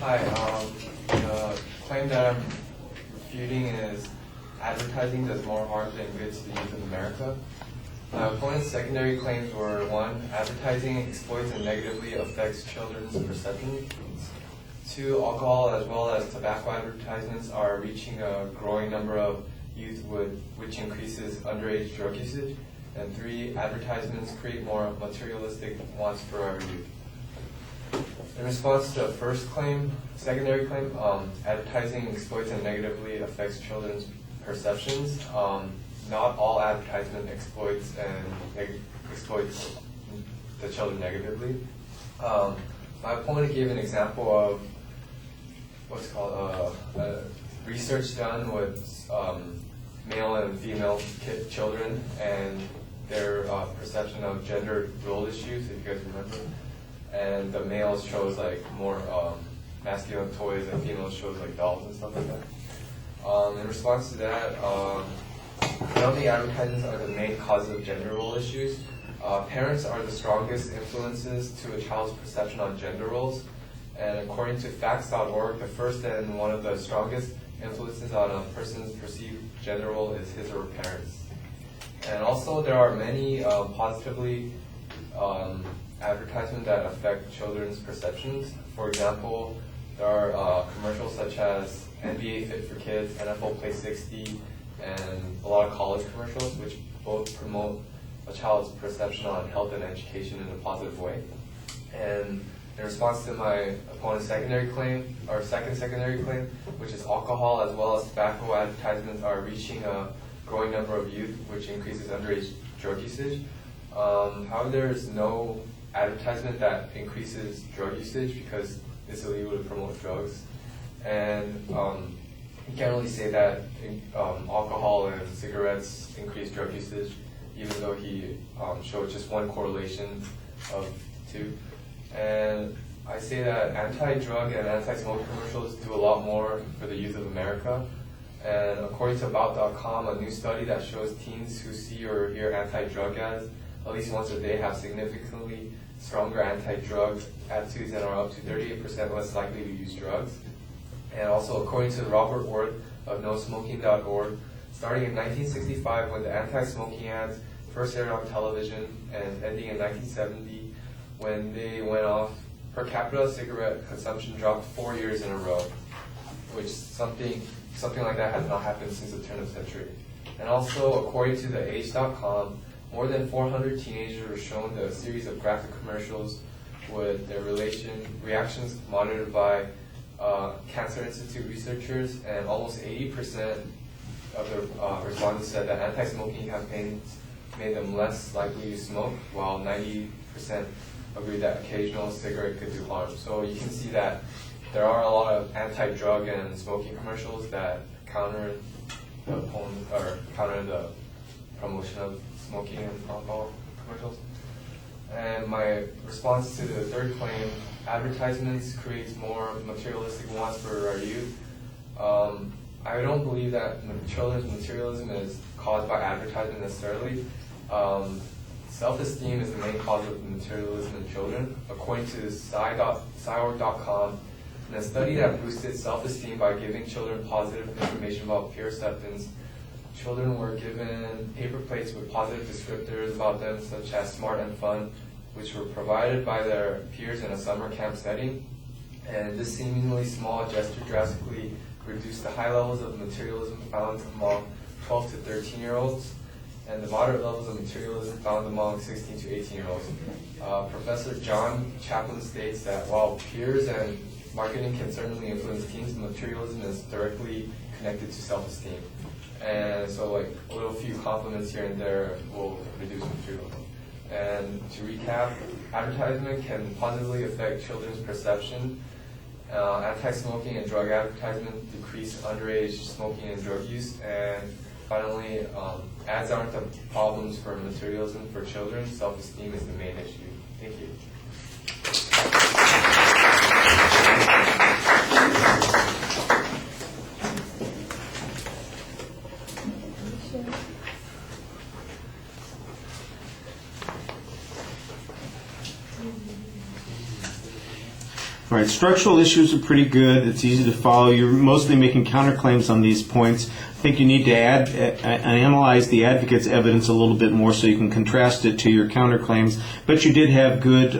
Hi, the claim that I'm refuting is advertising does more harm than good to the youth of America. My opponent's secondary claims were: 1, advertising exploits and negatively affects children's perceptions. 2, alcohol as well as tobacco advertisements are reaching a growing number of youth, which increases underage drug usage. And 3, advertisements create more materialistic wants for our youth. In response to the first claim, secondary claim, advertising exploits and negatively affects children's perceptions. Not all advertisement exploits the children negatively. My opponent gave an example of what's called research done with male and female children and their perception of gender role issues, if you guys remember. And the males chose like more masculine toys, and females chose like dolls and stuff like that. In response to that, not the advertisements are the main cause of gender role issues. Parents are the strongest influences to a child's perception on gender roles. And according to facts.org, the first and one of the strongest influences on a person's perceived gender role is his or her parents. And also there are many positively advertisements that affect children's perceptions. For example, there are commercials such as NBA Fit for Kids, NFL Play 60, and a lot of college commercials, which both promote a child's perception on health and education in a positive way. And in response to my opponent's secondary claim, or second secondary claim, which is alcohol as well as tobacco advertisements are reaching a growing number of youth, which increases underage drug usage. However, there is no advertisement that increases drug usage because it's illegal to promote drugs. And you can't really say that alcohol and cigarettes increase drug usage, even though he showed just one correlation of 2. And I say that anti-drug and anti-smoke commercials do a lot more for the youth of America. And according to About.com, a new study that shows teens who see or hear anti-drug ads at least once a day have significantly stronger anti-drug attitudes and are up to 38% less likely to use drugs. And also, according to Robert Worth of NoSmoking.org, starting in 1965 when the anti-smoking ads first aired on television and ending in 1970 when they went off, per capita cigarette consumption dropped 4 years in a row, which something like that has not happened since the turn of the century. And also, according to the Age.com, more than 400 teenagers were shown a series of graphic commercials with their reactions monitored by Cancer Institute researchers, and almost 80% of the respondents said that anti-smoking campaigns made them less likely to smoke, while 90% agreed that occasional cigarette could do harm. So you can see that there are a lot of anti-drug and smoking commercials that counter the promotion of smoking and alcohol commercials. And my response to the third claim, advertisements creates more materialistic wants for our youth. I don't believe that children's materialism is caused by advertisement necessarily. Self-esteem is the main cause of materialism in children. According to Sci.org.com, in a study that boosted self-esteem by giving children positive information about peer acceptance, children were given paper plates with positive descriptors about them, such as smart and fun, which were provided by their peers in a summer camp setting. And this seemingly small gesture drastically reduced the high levels of materialism found among 12 to 13-year-olds, and the moderate levels of materialism found among 16 to 18-year-olds. Professor John Chaplin states that while peers and marketing can certainly influence teens, materialism is directly connected to self-esteem. And so like a little few compliments here and there will reduce materialism. And to recap, advertisement can positively affect children's perception. Anti-smoking and drug advertisement decrease underage smoking and drug use. And finally, ads aren't the problems for materialism for children. Self-esteem is the main issue. Thank you. All right, structural issues are pretty good. It's easy to follow. You're mostly making counterclaims on these points. I think you need to analyze the advocate's evidence a little bit more so you can contrast it to your counterclaims. But you did have good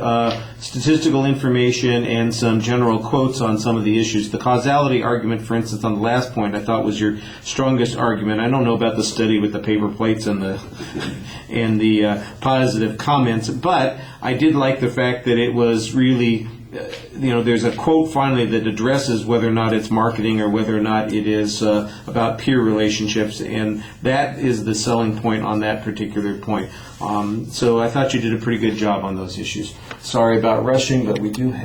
statistical information and some general quotes on some of the issues. The causality argument, for instance, on the last point, I thought was your strongest argument. I don't know about the study with the paper plates and the positive comments, but I did like the fact that it was really there's a quote finally that addresses whether or not it's marketing or whether or not it is about peer relationships, and that is the selling point on that particular point. So I thought you did a pretty good job on those issues. Sorry about rushing, but we do have